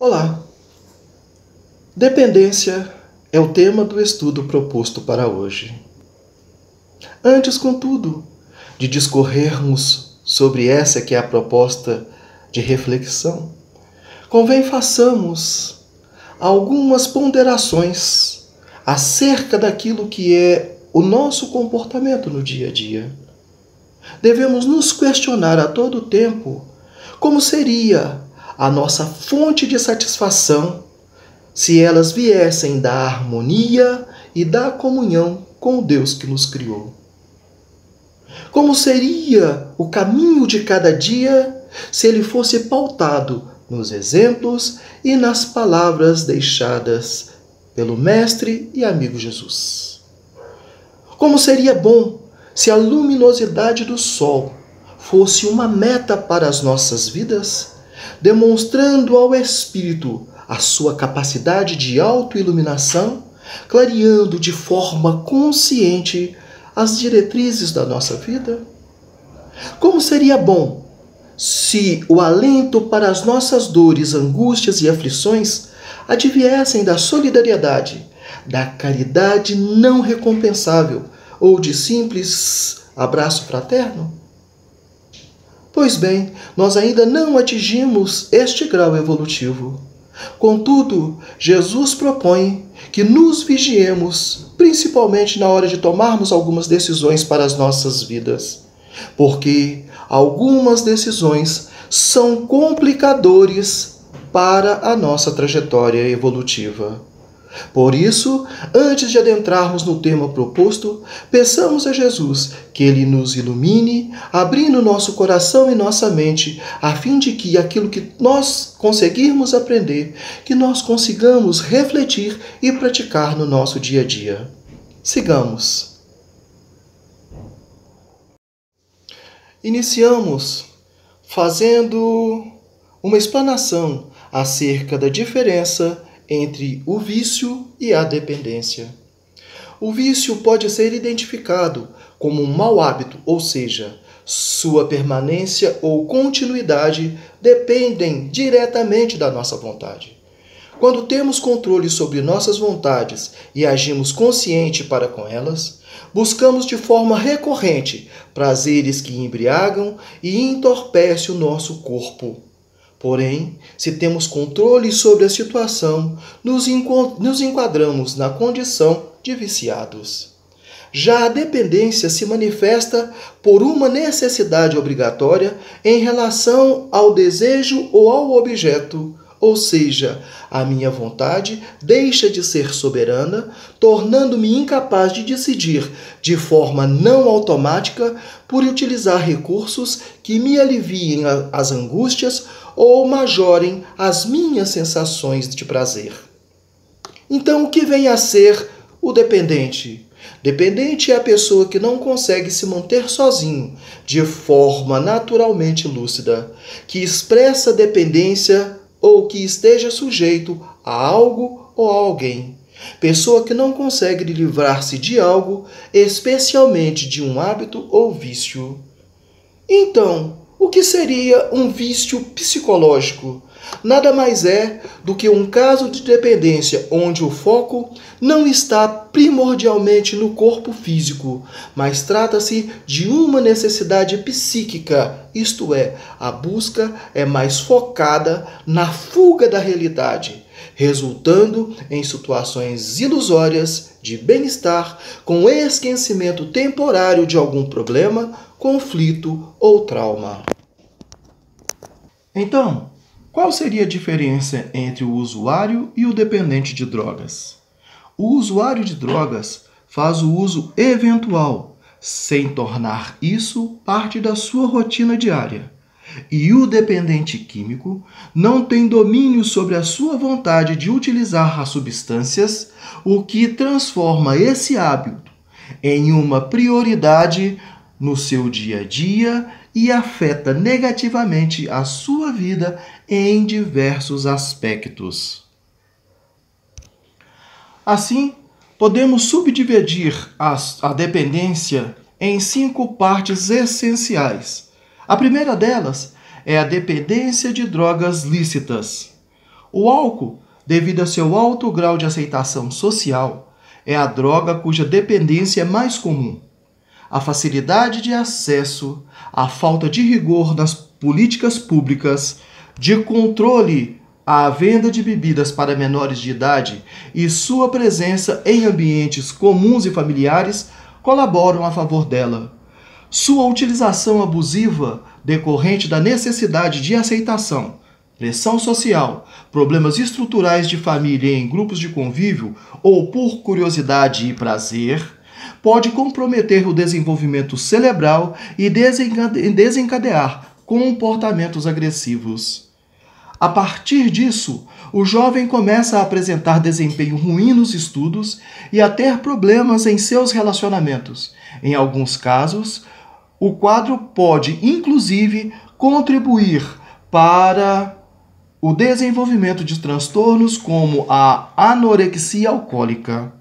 Olá! Dependência é o tema do estudo proposto para hoje. Antes, contudo, de discorrermos sobre essa que é a proposta de reflexão, convém façamos algumas ponderações acerca daquilo que é o nosso comportamento no dia a dia. Devemos nos questionar a todo tempo como seria a nossa fonte de satisfação se elas viessem da harmonia e da comunhão com o Deus que nos criou. Como seria o caminho de cada dia se ele fosse pautado nos exemplos e nas palavras deixadas pelo Mestre e amigo Jesus? Como seria bom se a luminosidade do sol fosse uma meta para as nossas vidas, demonstrando ao Espírito a sua capacidade de autoiluminação, clareando de forma consciente as diretrizes da nossa vida? Como seria bom se o alento para as nossas dores, angústias e aflições adviessem da solidariedade, da caridade não recompensável ou de simples abraço fraterno? Pois bem, nós ainda não atingimos este grau evolutivo. Contudo, Jesus propõe que nos vigiemos, principalmente na hora de tomarmos algumas decisões para as nossas vidas, porque algumas decisões são complicadores para a nossa trajetória evolutiva. Por isso, antes de adentrarmos no tema proposto, peçamos a Jesus que Ele nos ilumine, abrindo nosso coração e nossa mente, a fim de que aquilo que nós conseguirmos aprender, que nós consigamos refletir e praticar no nosso dia a dia. Sigamos. Iniciamos fazendo uma explanação acerca da diferença entre o vício e a dependência. O vício pode ser identificado como um mau hábito, ou seja, sua permanência ou continuidade dependem diretamente da nossa vontade. Quando temos controle sobre nossas vontades e agimos consciente para com elas, buscamos de forma recorrente prazeres que embriagam e entorpecem o nosso corpo. Porém, se temos controle sobre a situação, nos enquadramos na condição de viciados. Já a dependência se manifesta por uma necessidade obrigatória em relação ao desejo ou ao objeto, ou seja, a minha vontade deixa de ser soberana, tornando-me incapaz de decidir de forma não automática por utilizar recursos que me aliviem as angústias ou majorem as minhas sensações de prazer. Então, o que vem a ser o dependente? Dependente é a pessoa que não consegue se manter sozinho, de forma naturalmente lúcida, que expressa dependência ou que esteja sujeito a algo ou a alguém. Pessoa que não consegue livrar-se de algo, especialmente de um hábito ou vício. Então, o que seria um vício psicológico? Nada mais é do que um caso de dependência onde o foco não está primordialmente no corpo físico, mas trata-se de uma necessidade psíquica, isto é, a busca é mais focada na fuga da realidade, resultando em situações ilusórias de bem-estar com esquecimento temporário de algum problema, conflito ou trauma. Então, qual seria a diferença entre o usuário e o dependente de drogas? O usuário de drogas faz o uso eventual, sem tornar isso parte da sua rotina diária. E o dependente químico não tem domínio sobre a sua vontade de utilizar as substâncias, o que transforma esse hábito em uma prioridade no seu dia a dia e afeta negativamente a sua vida em diversos aspectos. Assim, podemos subdividir a dependência em 5 partes essenciais. A primeira delas é a dependência de drogas lícitas. O álcool, devido a seu alto grau de aceitação social, é a droga cuja dependência é mais comum. A facilidade de acesso, a falta de rigor nas políticas públicas, de controle à venda de bebidas para menores de idade e sua presença em ambientes comuns e familiares colaboram a favor dela. Sua utilização abusiva, decorrente da necessidade de aceitação, pressão social, problemas estruturais de família em grupos de convívio ou por curiosidade e prazer, pode comprometer o desenvolvimento cerebral e desencadear comportamentos agressivos. A partir disso, o jovem começa a apresentar desempenho ruim nos estudos e a ter problemas em seus relacionamentos. Em alguns casos, o quadro pode, inclusive, contribuir para o desenvolvimento de transtornos como a anorexia alcoólica.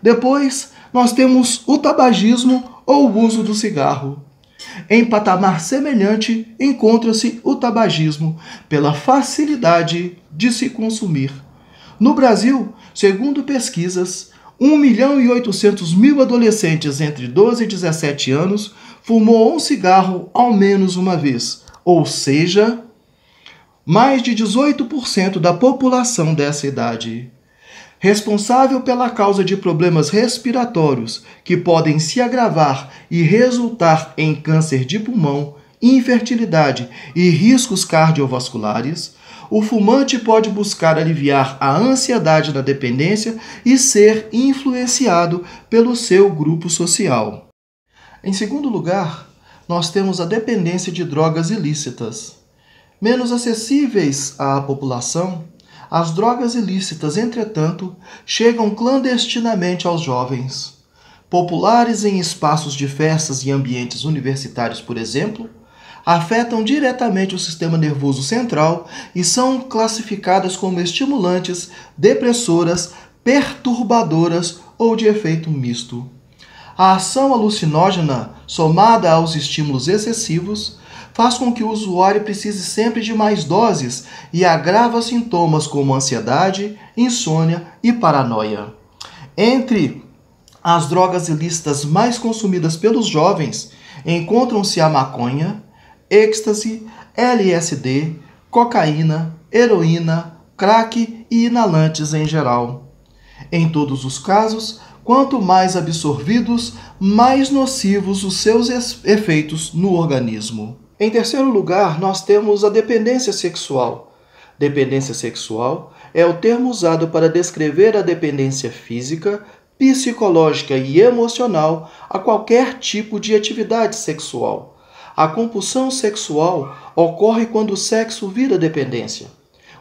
Depois, nós temos o tabagismo ou o uso do cigarro. Em patamar semelhante, encontra-se o tabagismo, pela facilidade de se consumir. No Brasil, segundo pesquisas, 1.800.000 adolescentes entre 12 e 17 anos fumou um cigarro ao menos uma vez, ou seja, mais de 18% da população dessa idade. Responsável pela causa de problemas respiratórios que podem se agravar e resultar em câncer de pulmão, infertilidade e riscos cardiovasculares, o fumante pode buscar aliviar a ansiedade da dependência e ser influenciado pelo seu grupo social. Em segundo lugar, nós temos a dependência de drogas ilícitas. Menos acessíveis à população, as drogas ilícitas, entretanto, chegam clandestinamente aos jovens. Populares em espaços de festas e ambientes universitários, por exemplo, afetam diretamente o sistema nervoso central e são classificadas como estimulantes, depressoras, perturbadoras ou de efeito misto. A ação alucinógena, somada aos estímulos excessivos, faz com que o usuário precise sempre de mais doses e agrava sintomas como ansiedade, insônia e paranoia. Entre as drogas ilícitas mais consumidas pelos jovens encontram-se a maconha, êxtase, LSD, cocaína, heroína, crack e inalantes em geral. Em todos os casos, quanto mais absorvidos, mais nocivos os seus efeitos no organismo. Em terceiro lugar, nós temos a dependência sexual. Dependência sexual é o termo usado para descrever a dependência física, psicológica e emocional a qualquer tipo de atividade sexual. A compulsão sexual ocorre quando o sexo vira dependência.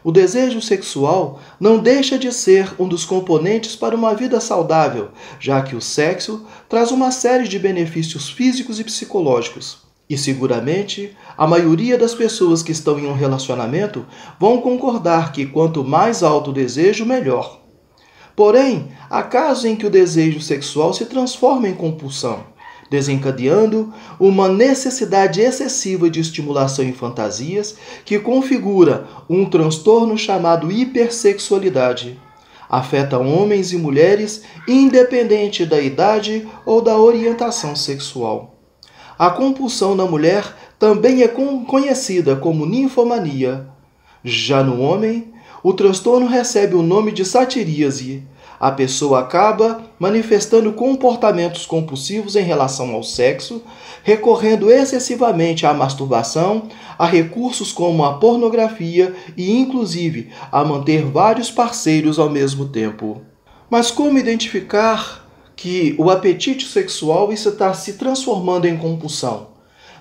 O desejo sexual não deixa de ser um dos componentes para uma vida saudável, já que o sexo traz uma série de benefícios físicos e psicológicos. E seguramente, a maioria das pessoas que estão em um relacionamento vão concordar que quanto mais alto o desejo, melhor. Porém, há casos em que o desejo sexual se transforma em compulsão, desencadeando uma necessidade excessiva de estimulação em fantasias que configura um transtorno chamado hipersexualidade. Afeta homens e mulheres independente da idade ou da orientação sexual. A compulsão na mulher também é conhecida como ninfomania. Já no homem, o transtorno recebe o nome de satíriase. A pessoa acaba manifestando comportamentos compulsivos em relação ao sexo, recorrendo excessivamente à masturbação, a recursos como a pornografia e, inclusive, a manter vários parceiros ao mesmo tempo. Mas como identificar que o apetite sexual está se transformando em compulsão?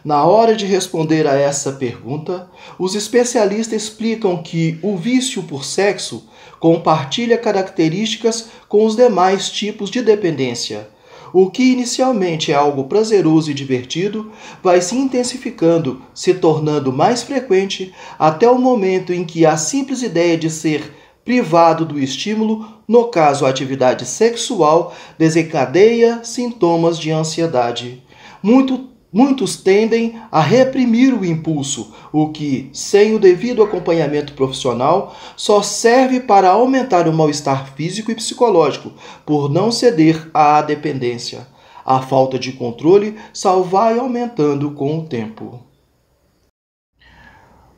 Na hora de responder a essa pergunta, os especialistas explicam que o vício por sexo compartilha características com os demais tipos de dependência. O que inicialmente é algo prazeroso e divertido vai se intensificando, se tornando mais frequente até o momento em que a simples ideia de ser privado do estímulo, no caso a atividade sexual, desencadeia sintomas de ansiedade. Muito Muitos tendem a reprimir o impulso, o que, sem o devido acompanhamento profissional, só serve para aumentar o mal-estar físico e psicológico, por não ceder à dependência. A falta de controle só vai aumentando com o tempo.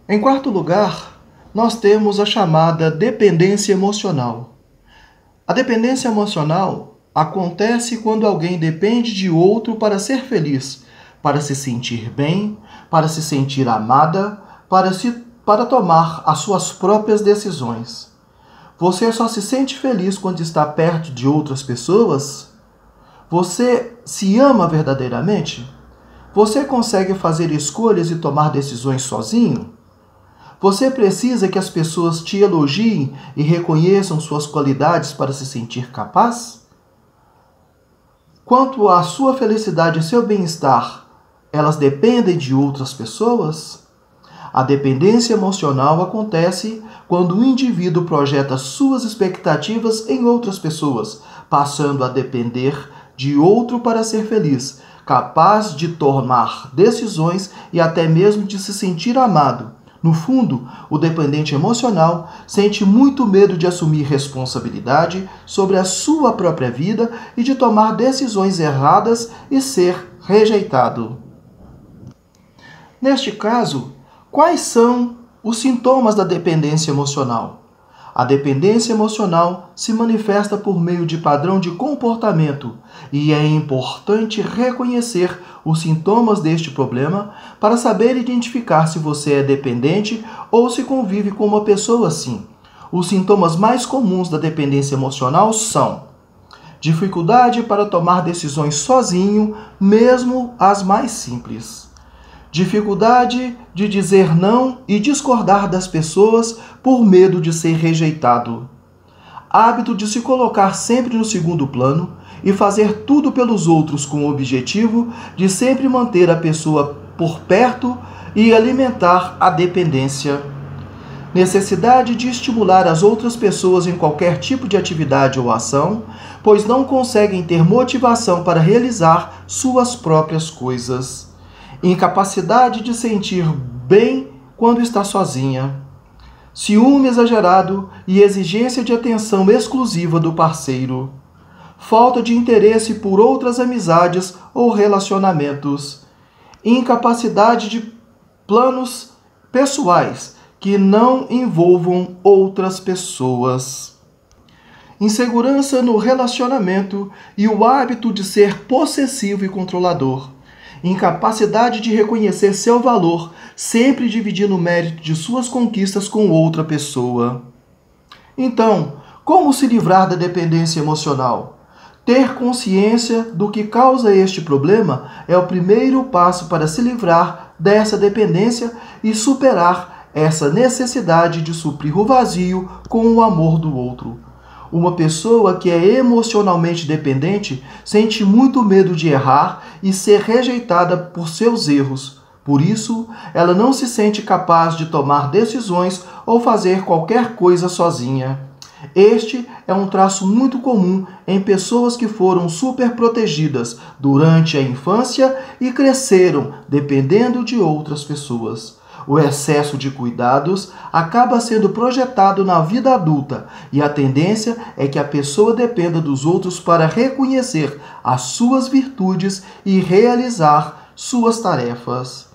Em quarto lugar, nós temos a chamada dependência emocional. A dependência emocional acontece quando alguém depende de outro para ser feliz, para se sentir bem, para se sentir amada, para tomar as suas próprias decisões. Você só se sente feliz quando está perto de outras pessoas? Você se ama verdadeiramente? Você consegue fazer escolhas e tomar decisões sozinho? Você precisa que as pessoas te elogiem e reconheçam suas qualidades para se sentir capaz? Quanto à sua felicidade e seu bem-estar, elas dependem de outras pessoas? A dependência emocional acontece quando o indivíduo projeta suas expectativas em outras pessoas, passando a depender de outro para ser feliz, capaz de tomar decisões e até mesmo de se sentir amado. No fundo, o dependente emocional sente muito medo de assumir responsabilidade sobre a sua própria vida e de tomar decisões erradas e ser rejeitado. Neste caso, quais são os sintomas da dependência emocional? A dependência emocional se manifesta por meio de padrão de comportamento e é importante reconhecer os sintomas deste problema para saber identificar se você é dependente ou se convive com uma pessoa assim. Os sintomas mais comuns da dependência emocional são dificuldade para tomar decisões sozinho, mesmo as mais simples. Dificuldade de dizer não e discordar das pessoas por medo de ser rejeitado. Hábito de se colocar sempre no segundo plano e fazer tudo pelos outros com o objetivo de sempre manter a pessoa por perto e alimentar a dependência. Necessidade de estimular as outras pessoas em qualquer tipo de atividade ou ação, pois não conseguem ter motivação para realizar suas próprias coisas. Incapacidade de sentir bem quando está sozinha. Ciúme exagerado e exigência de atenção exclusiva do parceiro. Falta de interesse por outras amizades ou relacionamentos. Incapacidade de planos pessoais que não envolvam outras pessoas. Insegurança no relacionamento e o hábito de ser possessivo e controlador. Incapacidade de reconhecer seu valor, sempre dividindo o mérito de suas conquistas com outra pessoa. Então, como se livrar da dependência emocional? Ter consciência do que causa este problema é o primeiro passo para se livrar dessa dependência e superar essa necessidade de suprir o vazio com o amor do outro. Uma pessoa que é emocionalmente dependente sente muito medo de errar e ser rejeitada por seus erros. Por isso, ela não se sente capaz de tomar decisões ou fazer qualquer coisa sozinha. Este é um traço muito comum em pessoas que foram superprotegidas durante a infância e cresceram dependendo de outras pessoas. O excesso de cuidados acaba sendo projetado na vida adulta e a tendência é que a pessoa dependa dos outros para reconhecer as suas virtudes e realizar suas tarefas.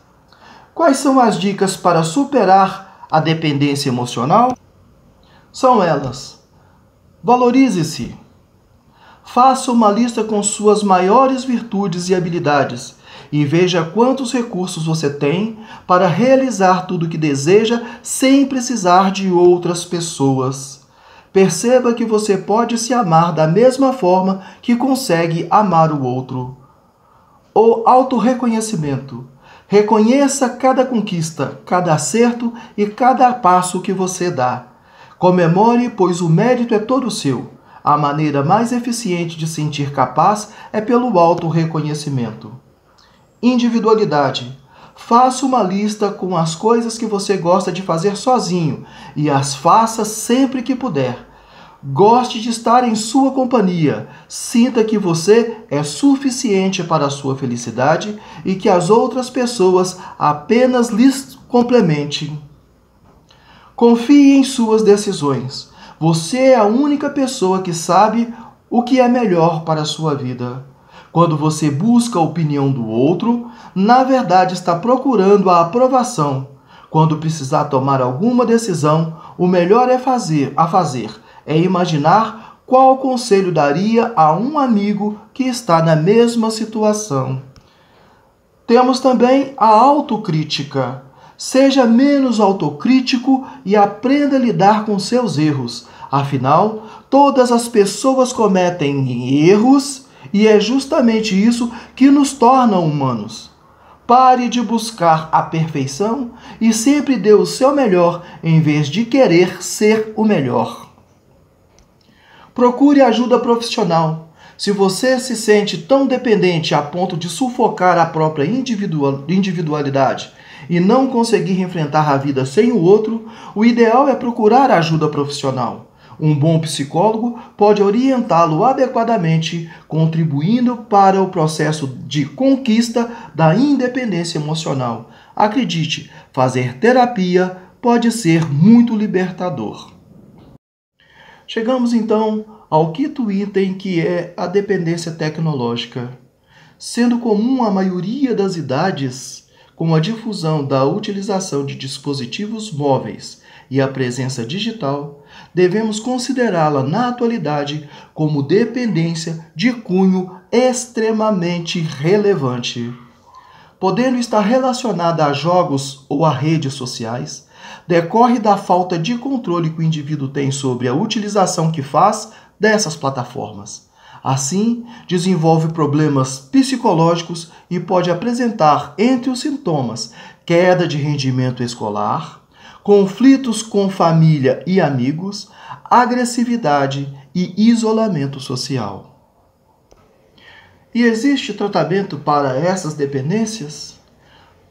Quais são as dicas para superar a dependência emocional? São elas: valorize-se. Faça uma lista com suas maiores virtudes e habilidades e veja quantos recursos você tem para realizar tudo o que deseja sem precisar de outras pessoas. Perceba que você pode se amar da mesma forma que consegue amar o outro. O autorreconhecimento. Reconheça cada conquista, cada acerto e cada passo que você dá. Comemore, pois o mérito é todo seu. A maneira mais eficiente de sentir capaz é pelo autorreconhecimento. Individualidade. Faça uma lista com as coisas que você gosta de fazer sozinho e as faça sempre que puder. Goste de estar em sua companhia. Sinta que você é suficiente para a sua felicidade e que as outras pessoas apenas lhes complementem. Confie em suas decisões. Você é a única pessoa que sabe o que é melhor para a sua vida. Quando você busca a opinião do outro, na verdade está procurando a aprovação. Quando precisar tomar alguma decisão, o melhor a fazer é imaginar qual conselho daria a um amigo que está na mesma situação. Temos também a autocrítica. Seja menos autocrítico e aprenda a lidar com seus erros. Afinal, todas as pessoas cometem erros e é justamente isso que nos torna humanos. Pare de buscar a perfeição e sempre dê o seu melhor em vez de querer ser o melhor. Procure ajuda profissional. Se você se sente tão dependente a ponto de sufocar a própria individualidade e não conseguir enfrentar a vida sem o outro, o ideal é procurar ajuda profissional. Um bom psicólogo pode orientá-lo adequadamente, contribuindo para o processo de conquista da independência emocional. Acredite, fazer terapia pode ser muito libertador. Chegamos então ao quinto item, que é a dependência tecnológica. Sendo comum à maioria das idades, com a difusão da utilização de dispositivos móveis e a presença digital, devemos considerá-la na atualidade como dependência de cunho extremamente relevante. Podendo estar relacionada a jogos ou a redes sociais, decorre da falta de controle que o indivíduo tem sobre a utilização que faz dessas plataformas. Assim, desenvolve problemas psicológicos e pode apresentar, entre os sintomas, queda de rendimento escolar, conflitos com família e amigos, agressividade e isolamento social. E existe tratamento para essas dependências?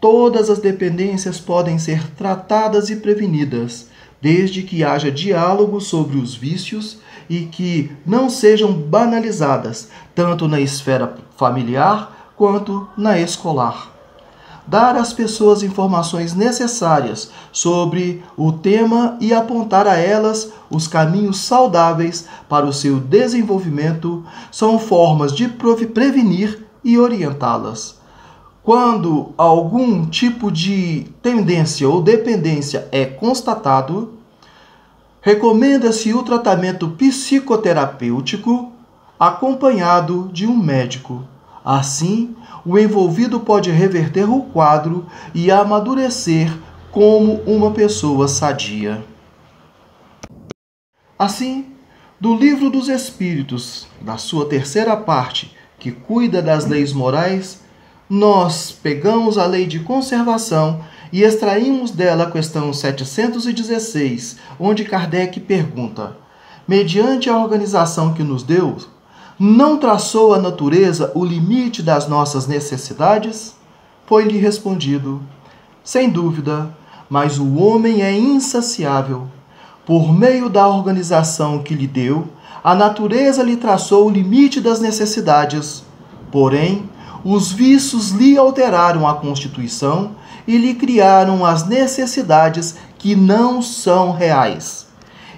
Todas as dependências podem ser tratadas e prevenidas, desde que haja diálogo sobre os vícios e que não sejam banalizadas, tanto na esfera familiar quanto na escolar. Dar às pessoas informações necessárias sobre o tema e apontar a elas os caminhos saudáveis para o seu desenvolvimento são formas de prevenir e orientá-las. Quando algum tipo de tendência ou dependência é constatado, recomenda-se o tratamento psicoterapêutico acompanhado de um médico. Assim, o envolvido pode reverter o quadro e amadurecer como uma pessoa sadia. Assim, do Livro dos Espíritos, da sua terceira parte, que cuida das leis morais, nós pegamos a lei de conservação e extraímos dela a questão 716, onde Kardec pergunta: mediante a organização que nos deu, não traçou a natureza o limite das nossas necessidades? Foi-lhe respondido: sem dúvida, mas o homem é insaciável. Por meio da organização que lhe deu, a natureza lhe traçou o limite das necessidades. Porém, os vícios lhe alteraram a constituição e lhe criaram as necessidades que não são reais.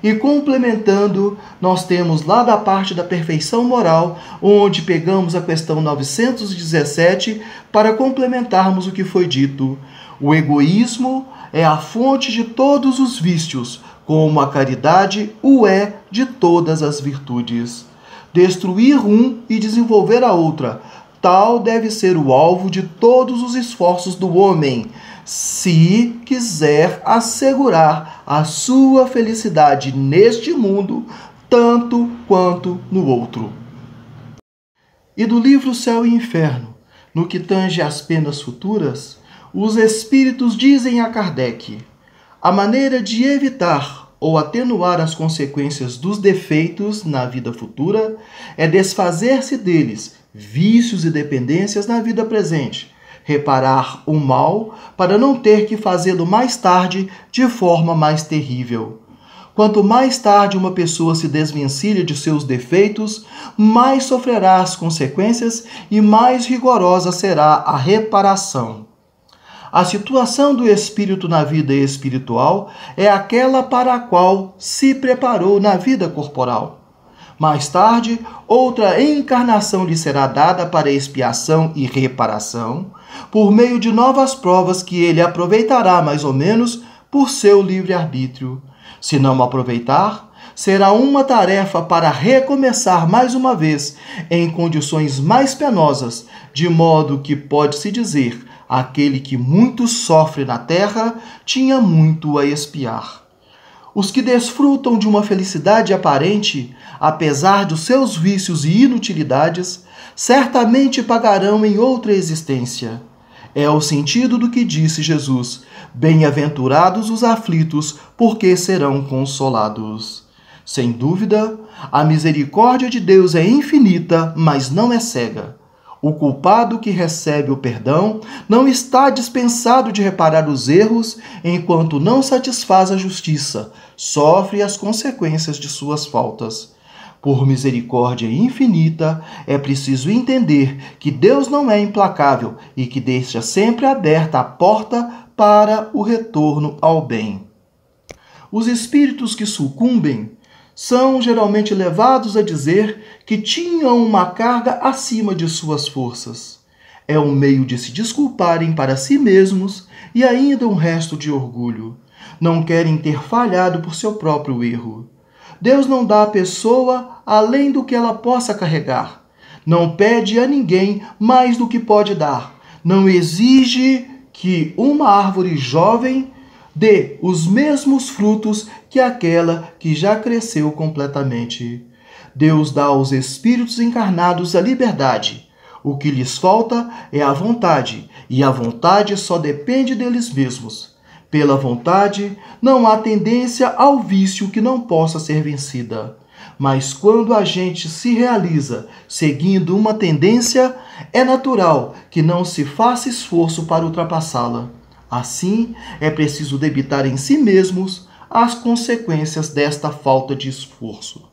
E complementando, nós temos lá da parte da perfeição moral, onde pegamos a questão 917 para complementarmos o que foi dito. O egoísmo é a fonte de todos os vícios, como a caridade o é de todas as virtudes. Destruir um e desenvolver a outra, tal deve ser o alvo de todos os esforços do homem, se quiser assegurar a sua felicidade neste mundo, tanto quanto no outro. E do livro Céu e Inferno, no que tange às penas futuras, os espíritos dizem a Kardec: a maneira de evitar ou atenuar as consequências dos defeitos na vida futura é desfazer-se deles, vícios e dependências na vida presente, reparar o mal para não ter que fazê-lo mais tarde de forma mais terrível. Quanto mais tarde uma pessoa se desvencilha de seus defeitos, mais sofrerá as consequências e mais rigorosa será a reparação. A situação do espírito na vida espiritual é aquela para a qual se preparou na vida corporal. Mais tarde, outra encarnação lhe será dada para expiação e reparação, por meio de novas provas que ele aproveitará mais ou menos por seu livre-arbítrio. Se não aproveitar, será uma tarefa para recomeçar mais uma vez em condições mais penosas, de modo que pode-se dizer: aquele que muito sofre na terra tinha muito a expiar. Os que desfrutam de uma felicidade aparente, apesar dos seus vícios e inutilidades, certamente pagarão em outra existência. É o sentido do que disse Jesus: bem-aventurados os aflitos, porque serão consolados. Sem dúvida, a misericórdia de Deus é infinita, mas não é cega. O culpado que recebe o perdão não está dispensado de reparar os erros, enquanto não satisfaz a justiça, sofre as consequências de suas faltas. Por misericórdia infinita, é preciso entender que Deus não é implacável e que deixa sempre aberta a porta para o retorno ao bem. Os espíritos que sucumbem são geralmente levados a dizer que tinham uma carga acima de suas forças. É um meio de se desculparem para si mesmos e ainda um resto de orgulho. Não querem ter falhado por seu próprio erro. Deus não dá à pessoa além do que ela possa carregar. Não pede a ninguém mais do que pode dar. Não exige que uma árvore jovem dê os mesmos frutos que aquela que já cresceu completamente. Deus dá aos espíritos encarnados a liberdade. O que lhes falta é a vontade, e a vontade só depende deles mesmos. Pela vontade, não há tendência ao vício que não possa ser vencida. Mas quando a gente se realiza seguindo uma tendência, é natural que não se faça esforço para ultrapassá-la. Assim, é preciso debitar em si mesmos as consequências desta falta de esforço.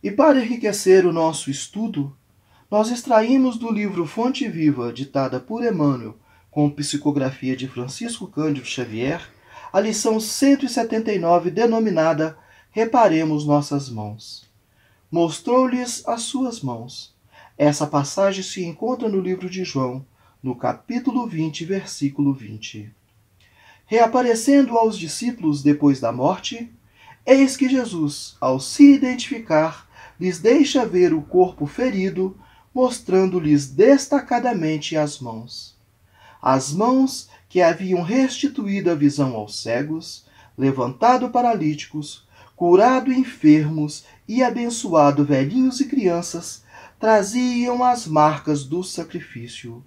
E para enriquecer o nosso estudo, nós extraímos do livro Fonte Viva, ditada por Emmanuel, com psicografia de Francisco Cândido Xavier, a lição 179, denominada Reparemos nossas mãos. Mostrou-lhes as suas mãos. Essa passagem se encontra no livro de João, no capítulo 20, versículo 20. Reaparecendo aos discípulos depois da morte, eis que Jesus, ao se identificar, lhes deixa ver o corpo ferido, mostrando-lhes destacadamente as mãos. As mãos que haviam restituído a visão aos cegos, levantado paralíticos, curado enfermos e abençoado velhinhos e crianças, traziam as marcas do sacrifício.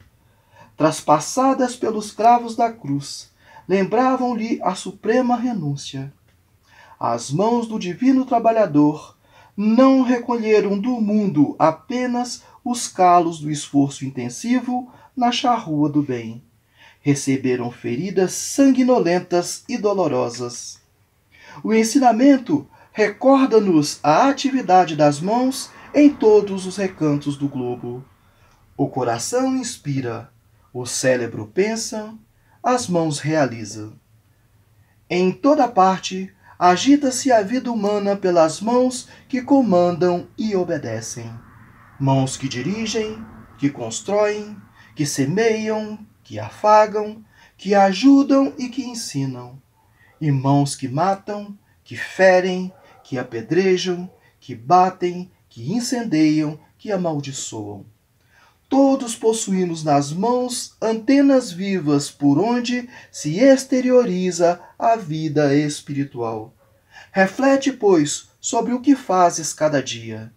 Traspassadas pelos cravos da cruz, lembravam-lhe a suprema renúncia. As mãos do divino trabalhador não recolheram do mundo apenas os calos do esforço intensivo na charrua do bem. Receberam feridas sanguinolentas e dolorosas. O ensinamento recorda-nos a atividade das mãos em todos os recantos do globo. O coração inspira, o cérebro pensa, as mãos realizam. Em toda parte, agita-se a vida humana pelas mãos que comandam e obedecem. Mãos que dirigem, que constroem, que semeiam, que afagam, que ajudam e que ensinam. E mãos que matam, que ferem, que apedrejam, que batem, que incendeiam, que amaldiçoam. Todos possuímos nas mãos antenas vivas por onde se exterioriza a vida espiritual. Reflete, pois, sobre o que fazes cada dia.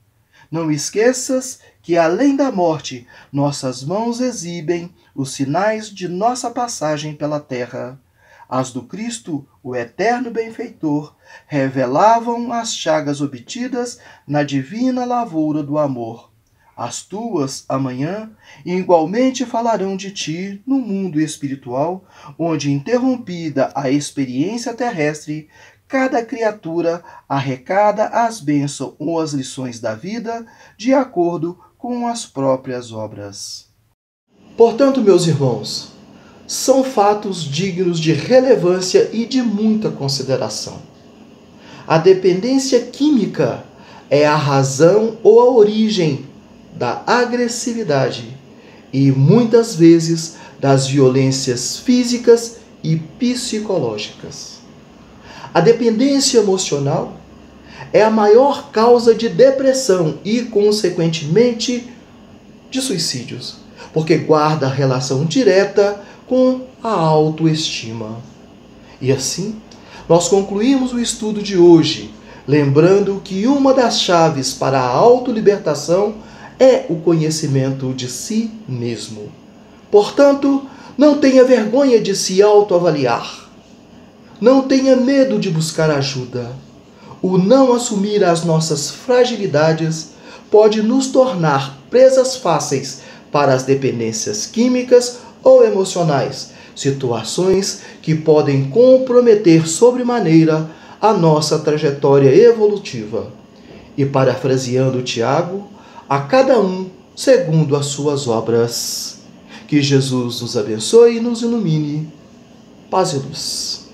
Não esqueças que, além da morte, nossas mãos exibem os sinais de nossa passagem pela terra. As do Cristo, o eterno benfeitor, revelavam as chagas obtidas na divina lavoura do amor. As tuas, amanhã, igualmente falarão de ti no mundo espiritual, onde, interrompida a experiência terrestre, cada criatura arrecada as bênçãos ou as lições da vida de acordo com as próprias obras. Portanto, meus irmãos, são fatos dignos de relevância e de muita consideração. A dependência química é a razão ou a origem da agressividade e, muitas vezes, das violências físicas e psicológicas. A dependência emocional é a maior causa de depressão e, consequentemente, de suicídios, porque guarda relação direta com a autoestima. E assim, nós concluímos o estudo de hoje, lembrando que uma das chaves para a autolibertação é o conhecimento de si mesmo. Portanto, não tenha vergonha de se autoavaliar. Não tenha medo de buscar ajuda. O não assumir as nossas fragilidades pode nos tornar presas fáceis para as dependências químicas ou emocionais, situações que podem comprometer sobremaneira a nossa trajetória evolutiva. E parafraseando Tiago, a cada um segundo as suas obras. Que Jesus nos abençoe e nos ilumine. Paz e luz.